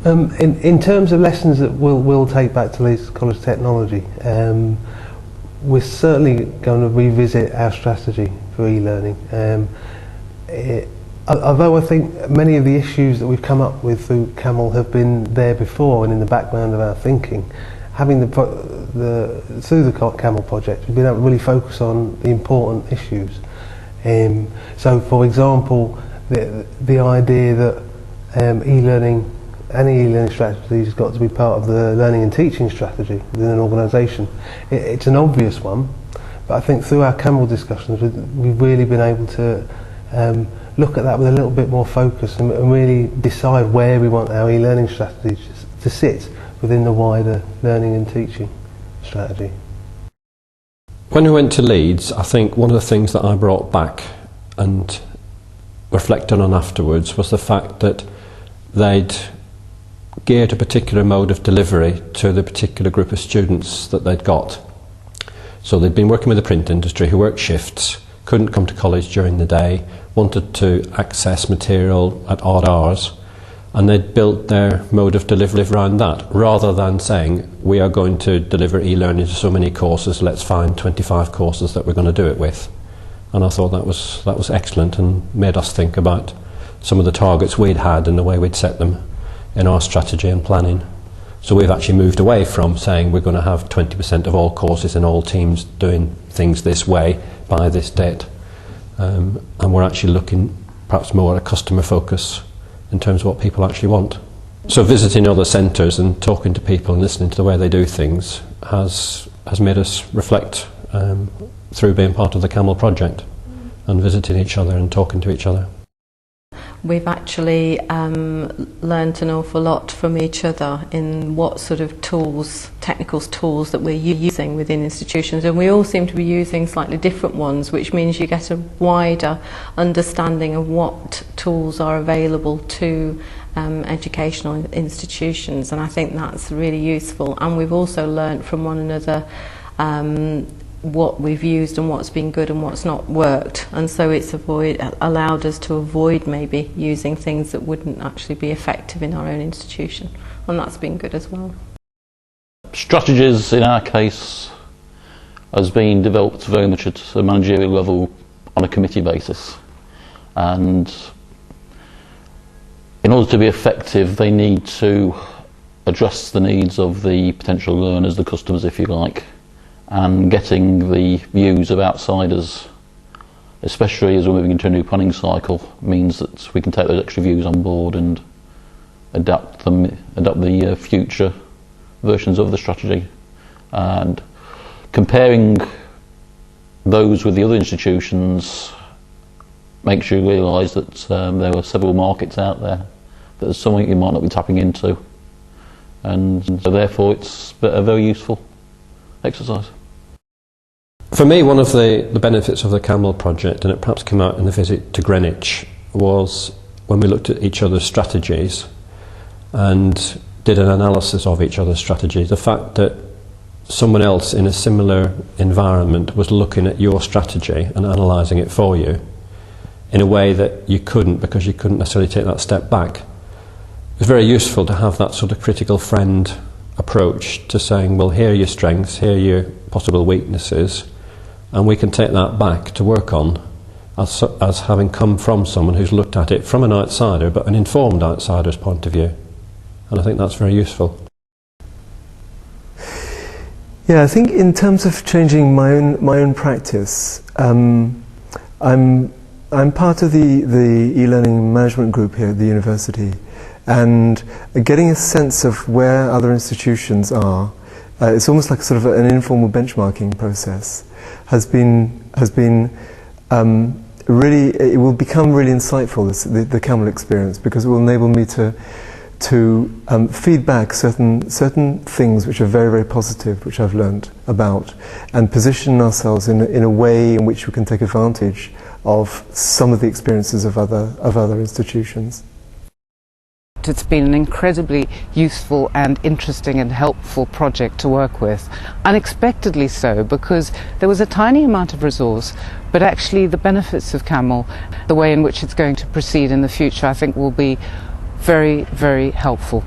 In terms of lessons that we'll take back to Leeds College Technology, we're certainly going to revisit our strategy for e-learning. Although I think many of the issues that we've come up with through CAMEL have been there before and in the background of our thinking, having through the CAMEL project, we've been able to really focus on the important issues. So, for example, the idea that any e-learning strategy has got to be part of the learning and teaching strategy within an organisation. It's an obvious one, but I think through our CAMEL discussions we've really been able to look at that with a little bit more focus and really decide where we want our e-learning strategies to sit within the wider learning and teaching strategy. When we went to Leeds, I think one of the things that I brought back and reflected on afterwards was the fact that they'd geared a particular mode of delivery to the particular group of students that they'd got. So they'd been working with the print industry who worked shifts, couldn't come to college during the day, wanted to access material at odd hours, and they'd built their mode of delivery around that, rather than saying, we are going to deliver e-learning to so many courses, let's find 25 courses that we're going to do it with. And I thought that was excellent and made us think about some of the targets we'd had and the way we'd set them in our strategy and planning. So we've actually moved away from saying we're going to have 20% of all courses in all teams doing things this way by this date. And we're actually looking perhaps more at a customer focus in terms of what people actually want. So visiting other centres and talking to people and listening to the way they do things has made us reflect through being part of the CAMEL project and visiting each other and talking to each other. We've actually learned an awful lot from each other in what sort of tools, technical tools that we're using within institutions, and we all seem to be using slightly different ones, which means you get a wider understanding of what tools are available to educational institutions, and I think that's really useful. And we've also learnt from one another what we've used and what's been good and what's not worked, and so it's allowed us to avoid maybe using things that wouldn't actually be effective in our own institution, and that's been good as well. Strategies in our case has been developed very much at a managerial level on a committee basis, and in order to be effective they need to address the needs of the potential learners, the customers if you like, and getting the views of outsiders, especially as we're moving into a new planning cycle, means that we can take those extra views on board and adapt the future versions of the strategy. And comparing those with the other institutions makes you realise that there are several markets out there, that there's something you might not be tapping into, and so therefore it's a very useful exercise. For me, one of the benefits of the CAMEL project, and it perhaps came out in the visit to Greenwich, was when we looked at each other's strategies and did an analysis of each other's strategies, the fact that someone else in a similar environment was looking at your strategy and analysing it for you in a way that you couldn't, because you couldn't necessarily take that step back. It was very useful to have that sort of critical friend approach to saying, well, here are your strengths, here are your possible weaknesses, and we can take that back to work on as having come from someone who's looked at it from an outsider, but an informed outsider's point of view. And I think that's very useful. Yeah, I think in terms of changing my own practice, I'm part of the e-learning management group here at the university, and getting a sense of where other institutions are, it's almost like sort of an informal benchmarking process, has been really, it will become really insightful, the CAMEL experience, because it will enable me to feedback certain things which are very, very positive, which I've learned about, and position ourselves in a way in which we can take advantage of some of the experiences of other institutions. It's been an incredibly useful and interesting and helpful project to work with. Unexpectedly so, because there was a tiny amount of resource, but actually the benefits of CAMEL, the way in which it's going to proceed in the future, I think will be very, very helpful.